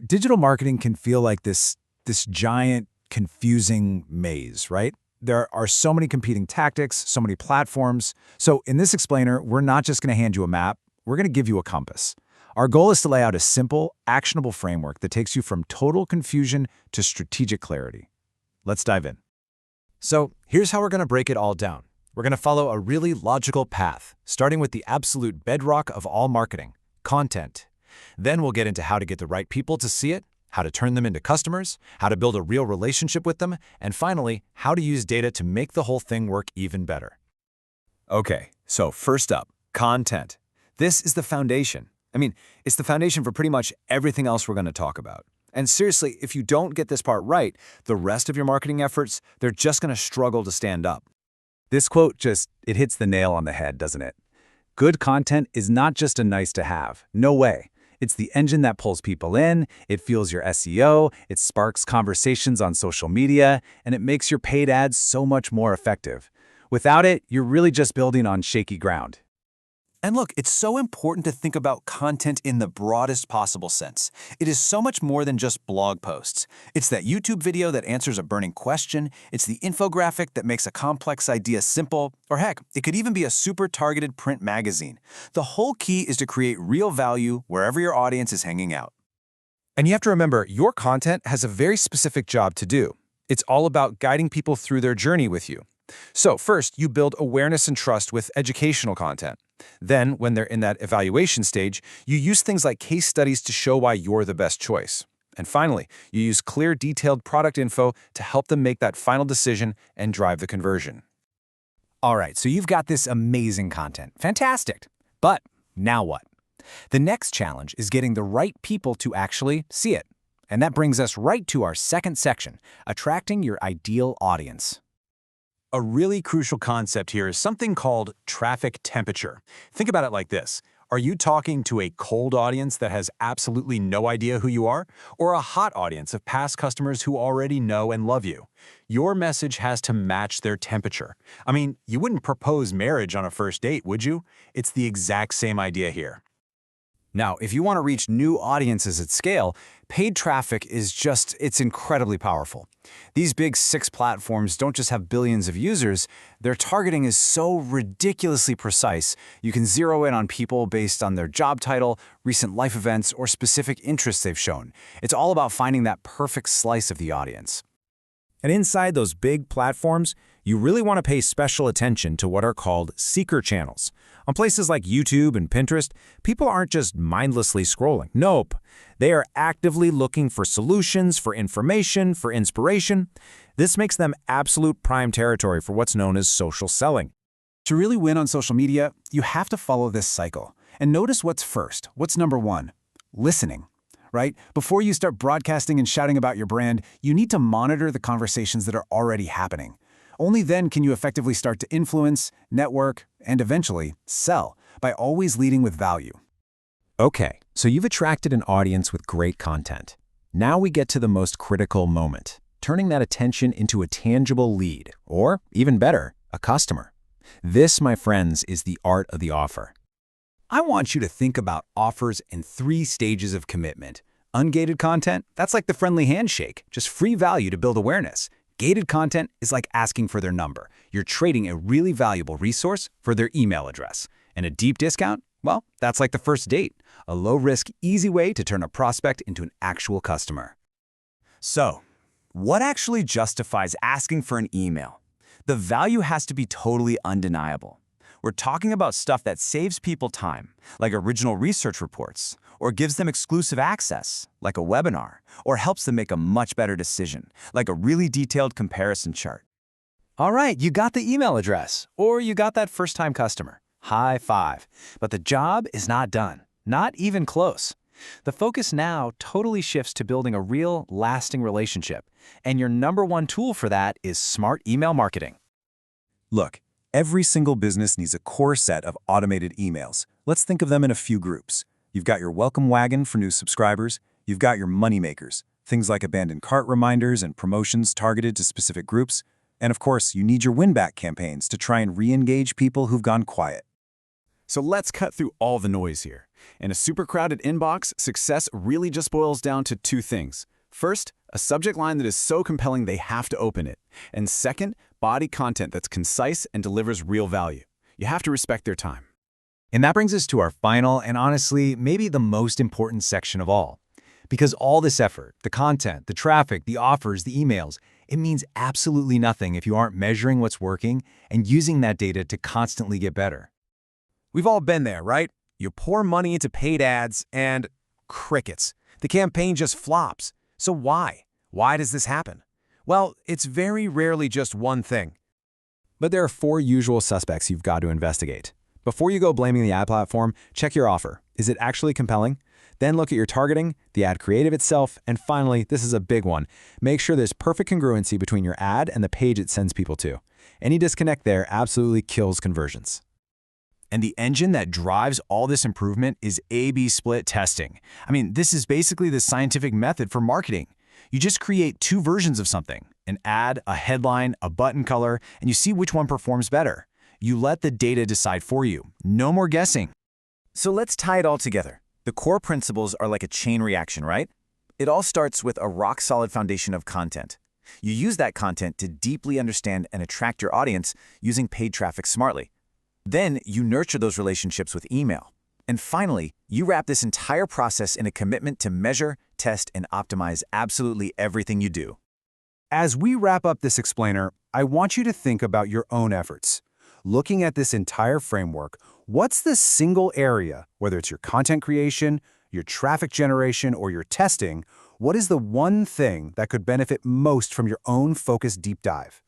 Digital marketing can feel like this giant, confusing maze, right? There are so many competing tactics, so many platforms. So in this explainer, we're not just going to hand you a map, we're going to give you a compass. Our goal is to lay out a simple, actionable framework that takes you from total confusion to strategic clarity. Let's dive in. So here's how we're going to break it all down. We're going to follow a really logical path, starting with the absolute bedrock of all marketing, content. Then we'll get into how to get the right people to see it, how to turn them into customers, how to build a real relationship with them, and finally, how to use data to make the whole thing work even better. Okay, so first up, content. This is the foundation. It's the foundation for pretty much everything else we're going to talk about. And seriously, if you don't get this part right, the rest of your marketing efforts, they're just going to struggle to stand up. This quote it hits the nail on the head, doesn't it? Good content is not just a nice to have. No way. It's the engine that pulls people in, it fuels your SEO, it sparks conversations on social media, and it makes your paid ads so much more effective. Without it, you're really just building on shaky ground. And look, it's so important to think about content in the broadest possible sense. It is so much more than just blog posts. It's that YouTube video that answers a burning question, it's the infographic that makes a complex idea simple, or heck, it could even be a super targeted print magazine. The whole key is to create real value wherever your audience is hanging out. And you have to remember, your content has a very specific job to do. It's all about guiding people through their journey with you. So first, you build awareness and trust with educational content. Then, when they're in that evaluation stage, you use things like case studies to show why you're the best choice. And finally, you use clear, detailed product info to help them make that final decision and drive the conversion. All right, so you've got this amazing content. Fantastic. But now what? The next challenge is getting the right people to actually see it. And that brings us right to our second section, attracting your ideal audience. A really crucial concept here is something called traffic temperature. Think about it like this. Are you talking to a cold audience that has absolutely no idea who you are, or a hot audience of past customers who already know and love you? Your message has to match their temperature. You wouldn't propose marriage on a first date, would you? It's the exact same idea here. Now, if you want to reach new audiences at scale, paid traffic it's incredibly powerful. These big 6 platforms don't just have billions of users, their targeting is so ridiculously precise, you can zero in on people based on their job title, recent life events, or specific interests they've shown. It's all about finding that perfect slice of the audience. And inside those big platforms, you really want to pay special attention to what are called seeker channels. On places like YouTube and Pinterest, people aren't just mindlessly scrolling. Nope. They are actively looking for solutions, for information, for inspiration. This makes them absolute prime territory for what's known as social selling. To really win on social media, you have to follow this cycle. And notice what's first. What's number one? Listening. Right? Before you start broadcasting and shouting about your brand, you need to monitor the conversations that are already happening. Only then can you effectively start to influence, network, and eventually sell by always leading with value. Okay, so you've attracted an audience with great content. Now we get to the most critical moment, turning that attention into a tangible lead, or even better, a customer. This, my friends, is the art of the offer. I want you to think about offers in 3 stages of commitment. Ungated content, that's like the friendly handshake, just free value to build awareness. Gated content is like asking for their number. You're trading a really valuable resource for their email address. And a deep discount? Well, that's like the first date, a low-risk, easy way to turn a prospect into an actual customer. So, what actually justifies asking for an email? The value has to be totally undeniable. We're talking about stuff that saves people time, like original research reports, or gives them exclusive access, like a webinar, or helps them make a much better decision, like a really detailed comparison chart. All right, you got the email address, or you got that first-time customer. High five. But the job is not done, not even close. The focus now totally shifts to building a real, lasting relationship, and your number one tool for that is smart email marketing. Look, every single business needs a core set of automated emails. Let's think of them in a few groups. You've got your welcome wagon for new subscribers. You've got your moneymakers, things like abandoned cart reminders and promotions targeted to specific groups. And of course, you need your win-back campaigns to try and re-engage people who've gone quiet. So let's cut through all the noise here. In a super crowded inbox, success really just boils down to two things. First, a subject line that is so compelling they have to open it. And second, body content that's concise and delivers real value. You have to respect their time. And that brings us to our final and honestly, maybe the most important section of all. Because all this effort, the content, the traffic, the offers, the emails, it means absolutely nothing if you aren't measuring what's working and using that data to constantly get better. We've all been there, right? You pour money into paid ads and crickets. The campaign just flops. So why? Why does this happen? Well, it's very rarely just one thing. But there are four usual suspects you've got to investigate. Before you go blaming the ad platform, check your offer. Is it actually compelling? Then look at your targeting, the ad creative itself, and finally, this is a big one, make sure there's perfect congruency between your ad and the page it sends people to. Any disconnect there absolutely kills conversions. And the engine that drives all this improvement is A/B split testing. I mean, this is basically the scientific method for marketing. You just create two versions of something, an ad, a headline, a button color, and you see which one performs better. You let the data decide for you. No more guessing. So let's tie it all together. The core principles are like a chain reaction, right? It all starts with a rock-solid foundation of content. You use that content to deeply understand and attract your audience using paid traffic smartly. Then you nurture those relationships with email. And finally, you wrap this entire process in a commitment to measure, test, and optimize absolutely everything you do. As we wrap up this explainer, I want you to think about your own efforts. Looking at this entire framework, what's the single area, whether it's your content creation, your traffic generation, or your testing, what is the one thing that could benefit most from your own focused deep dive?